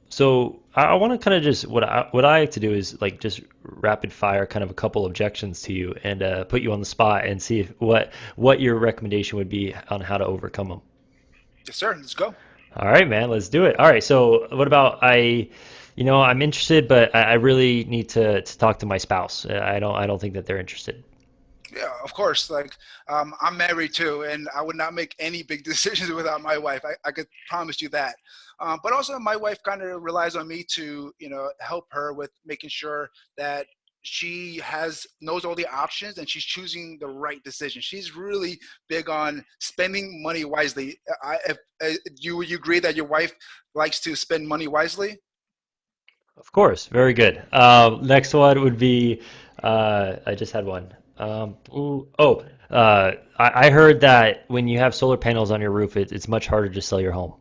So I want to kind of just what I like to do is like just rapid fire kind of a couple objections to you and put you on the spot and see if, what your recommendation would be on how to overcome them. Yes, sir. Let's go. All right, man, let's do it. All right, so what about I'm interested, but I really need to talk to my spouse. I don't think that they're interested. Yeah, of course. I'm married too, and I would not make any big decisions without my wife. I could promise you that. But also, my wife kind of relies on me to, help her with making sure that she has knows all the options and she's choosing the right decision. She's really big on spending money wisely. You agree that your wife likes to spend money wisely? Of course, very good. Next one would be I just had one. I heard that when you have solar panels on your roof, it's much harder to sell your home.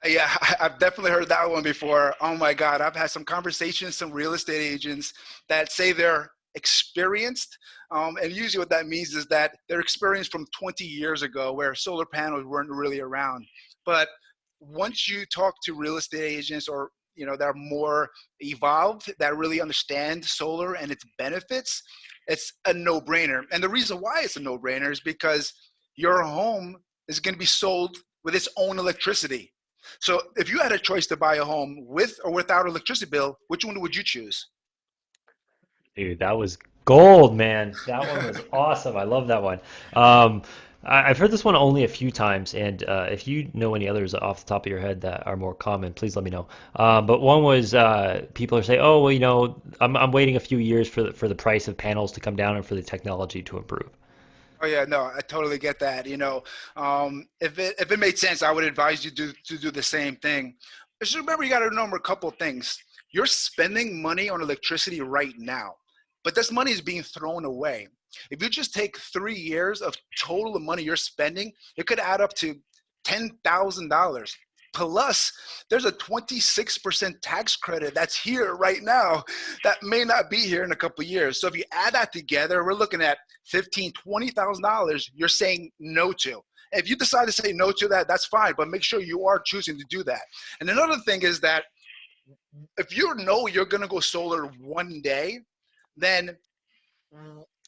Yeah, I've definitely heard that one before. Oh my God, I've had some conversations, some real estate agents that say they're experienced. And usually what that means is that they're experienced from 20 years ago where solar panels weren't really around. But once you talk to real estate agents or that are more evolved, that really understand solar and its benefits, it's a no-brainer. And the reason why it's a no-brainer is because your home is going to be sold with its own electricity. So if you had a choice to buy a home with or without electricity bill, which one would you choose? Dude, that was gold, man. That one was awesome. I love that one. Um, I've heard this one only a few times, and if you know any others off the top of your head that are more common, please let me know. But one was people are saying, "Oh, well, I'm waiting a few years for the price of panels to come down and for the technology to improve." Oh yeah, no, I totally get that. If it made sense, I would advise you to do the same thing. Just remember, you got to remember a couple of things. You're spending money on electricity right now, but this money is being thrown away. If you just take 3 years of total money you're spending, it could add up to $10,000. Plus, there's a 26% tax credit that's here right now that may not be here in a couple of years. So if you add that together, we're looking at $15,000, $20,000 you're saying no to. If you decide to say no to that, that's fine, but make sure you are choosing to do that. And another thing is that if you know you're going to go solar one day, then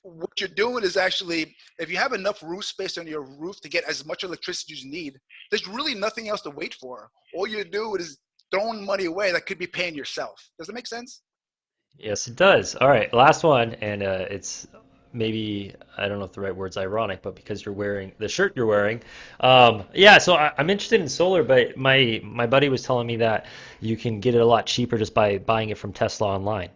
what you're doing is actually, if you have enough roof space on your roof to get as much electricity as you need, there's really nothing else to wait for. All you do is throwing money away that could be paying yourself. Does that make sense? Yes, it does. All right, last one, and it's maybe I don't know if the right word's ironic, but because you're wearing the shirt you're wearing, yeah. So I'm interested in solar, but my buddy was telling me that you can get it a lot cheaper just by buying it from Tesla online.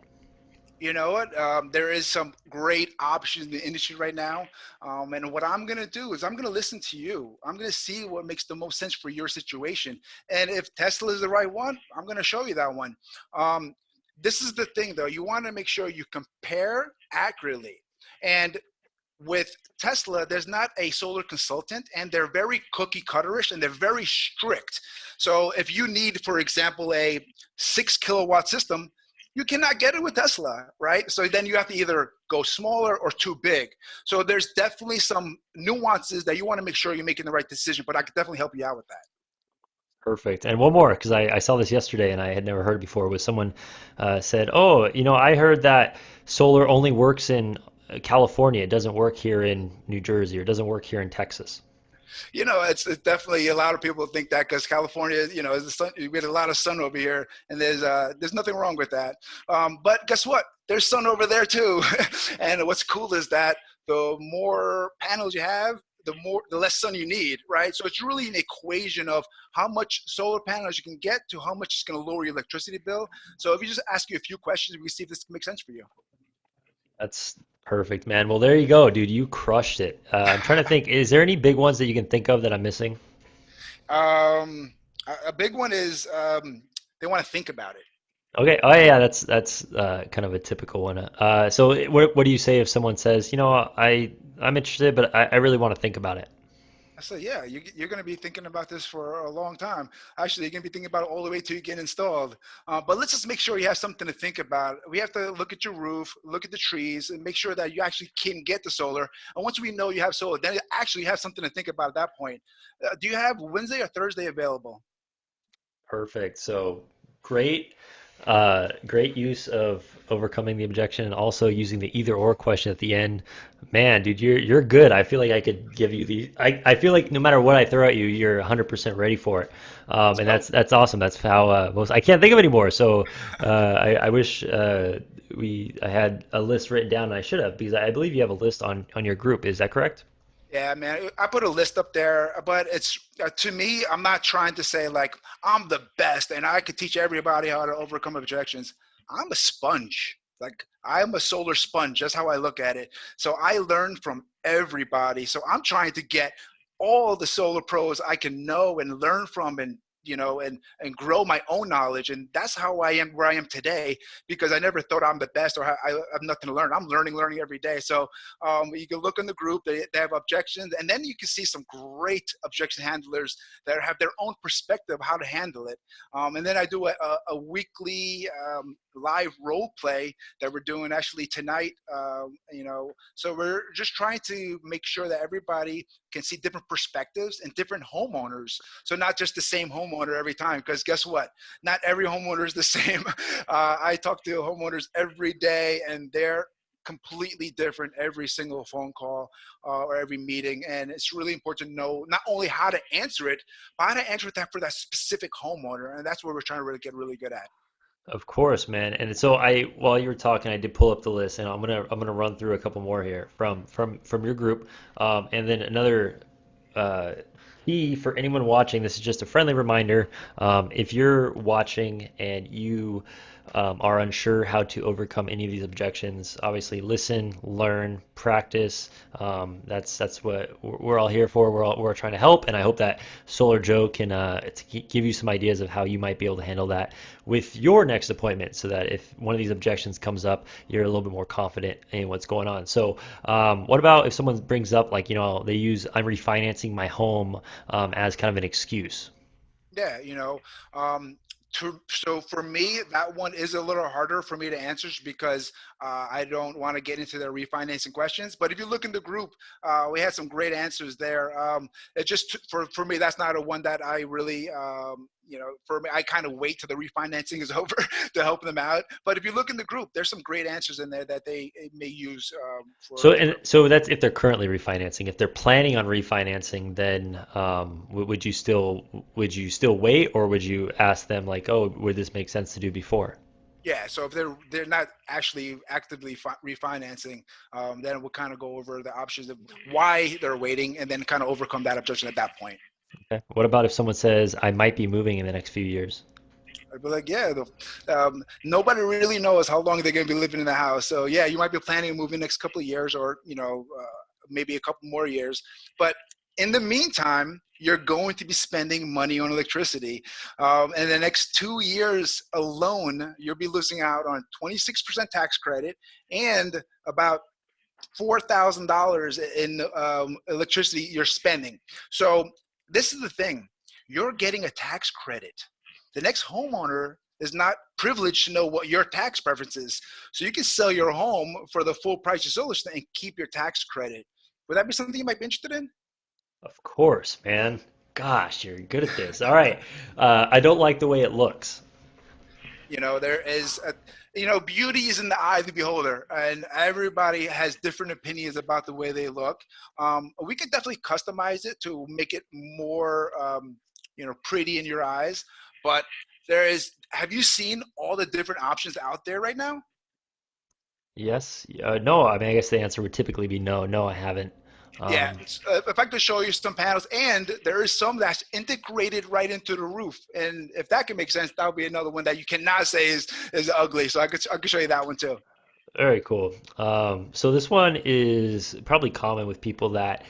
You know what? There is some great options in the industry right now. And what I'm going to do is I'm going to listen to you. I'm going to see what makes the most sense for your situation. And if Tesla is the right one, I'm going to show you that one. Um, this is the thing, though. You want to make sure you compare accurately. And with Tesla, there's not a solar consultant, and they're very cookie cutterish and they're very strict. So if you need, for example, a 6 kilowatt system, you cannot get it with Tesla, right? So then you have to either go smaller or too big. So there's definitely some nuances that you want to make sure you're making the right decision, but I could definitely help you out with that. Perfect. And one more, because I saw this yesterday and I had never heard it before, was someone said, "Oh, I heard that solar only works in California. It doesn't work here in New Jersey or it doesn't work here in Texas." It's definitely a lot of people think that because California, is the sun, we get a lot of sun over here, and there's nothing wrong with that. But guess what? There's sun over there too. And what's cool is that the more panels you have, the less sun you need, right? So it's really an equation of how much solar panels you can get to how much it's going to lower your electricity bill. So if you just ask you a few questions, we see if this makes sense for you. That's perfect, man. Well, there you go, dude. You crushed it. I'm trying to think, is there any big ones that you can think of that I'm missing? A big one is they want to think about it. Okay. Oh yeah, that's kind of a typical one. So what do you say if someone says, I'm interested, but I really want to think about it? I said, yeah, you're going to be thinking about this for a long time. Actually, you're going to be thinking about it all the way till you get installed. But let's just make sure you have something to think about. We have to look at your roof, look at the trees, and make sure that you actually can get the solar. And once we know you have solar, then actually you have something to think about at that point. Do you have Wednesday or Thursday available? Perfect. So great, great use of overcoming the objection and also using the either or question at the end. Man, dude, you're good. I feel like I could give you the. I feel like no matter what I throw at you, you're 100% ready for it. Let's And go. that's awesome. That's how most I can't think of anymore. So I wish I had a list written down, and I should have because I believe you have a list on your group. Is that correct? Yeah, man. I put a list up there, but it's to me, I'm not trying to say like I'm the best and I could teach everybody how to overcome objections. I'm a sponge. Like I'm a solar sponge. That's how I look at it. So I learn from everybody. So I'm trying to get all the solar pros I can know and learn from and and grow my own knowledge. And that's how I am where I am today, because I never thought I'm the best or I have nothing to learn. I'm learning every day. So you can look in the group, they have objections, and then you can see some great objection handlers that have their own perspective of how to handle it. And then I do a weekly live role play that we're doing actually tonight. So we're just trying to make sure that everybody can see different perspectives and different homeowners. So not just the same homeowner every time, because guess what? Not every homeowner is the same. I talk to homeowners every day, and they're completely different every single phone call or every meeting. And it's really important to know not only how to answer it, but how to answer that for that specific homeowner. And that's what we're trying to really get really good at. Of course, man. And so while you were talking, I did pull up the list, and I'm gonna run through a couple more here from your group, and then another uh, key for anyone watching. This is just a friendly reminder. If you're watching and you are unsure how to overcome any of these objections, obviously listen, learn, practice. That's what we're all here for. We're all trying to help, and I hope that Solar Joe can give you some ideas of how you might be able to handle that with your next appointment, so that if one of these objections comes up, you're a little bit more confident in what's going on. So, what about if someone brings up like they use I'm refinancing my home as kind of an excuse? Yeah, um, so for me, that one is a little harder for me to answer because I don't want to get into the refinancing questions. But if you look in the group, we had some great answers there. It just for me, that's not a one that I really, for me, I kind of wait till the refinancing is over to help them out. But if you look in the group, there's some great answers in there that they may use So for and different. so that's if they're currently refinancing. If they're planning on refinancing, then would you still wait, or would you ask them like, oh, would this make sense to do before? Yeah, so if they're not actually actively refinancing, then we'll kind of go over the options of why they're waiting, and then kind of overcome that objection at that point. Okay. What about if someone says I might be moving in the next few years? I'd be like, yeah, nobody really knows how long they're going to be living in the house. So yeah, you might be planning to move in the next couple of years, or maybe a couple more years. But in the meantime, you're going to be spending money on electricity. And the next 2 years alone, you'll be losing out on 26% tax credit and about $4,000 in electricity you're spending. So this is the thing: you're getting a tax credit. The next homeowner is not privileged to know what your tax preference is, so you can sell your home for the full price of solar and keep your tax credit. Would that be something you might be interested in? Of course, man. Gosh, you're good at this. All right. I don't like the way it looks. There is beauty is in the eye of the beholder, and everybody has different opinions about the way they look. We could definitely customize it to make it more pretty in your eyes, but have you seen all the different options out there right now? Yes. No, I mean, I guess the answer would typically be no. No, I haven't. Yeah, Um, if I could show you some panels, and there is some that's integrated right into the roof, and if that can make sense, that would be another one that you cannot say is ugly. So I could show you that one too. Very cool. So this one is probably common with people that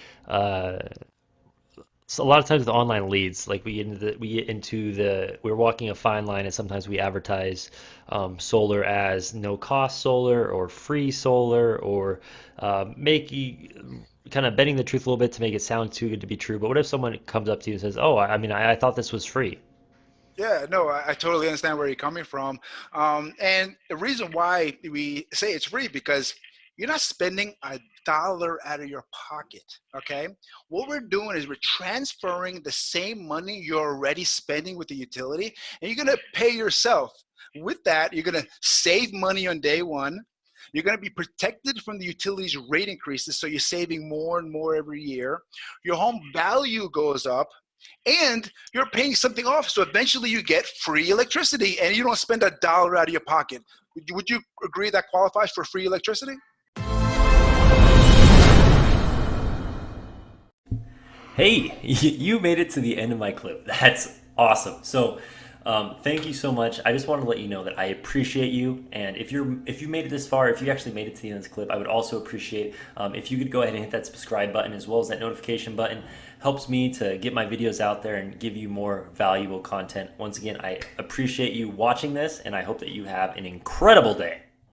so a lot of times the online leads, like we're walking a fine line, and sometimes we advertise solar as no cost solar or free solar, or making kind of bending the truth a little bit to make it sound too good to be true. But what if someone comes up to you and says, "Oh, I mean, I thought this was free." Yeah, no, I totally understand where you're coming from. And the reason why we say it's free because You're not spending a dollar out of your pocket, okay? What we're doing is we're transferring the same money you're already spending with the utility, and you're gonna pay yourself. With that, you're gonna save money on day one. You're gonna be protected from the utilities rate increases, so you're saving more and more every year. Your home value goes up, and you're paying something off. So eventually you get free electricity and you don't spend a dollar out of your pocket. Would you agree that qualifies for free electricity? Hey, you made it to the end of my clip. That's awesome. So, thank you so much. I just wanted to let you know that I appreciate you. And if you made it this far, if you actually made it to the end of this clip, I would also appreciate if you could go ahead and hit that subscribe button as well as that notification button. Helps me to get my videos out there and give you more valuable content. Once again, I appreciate you watching this, and I hope that you have an incredible day.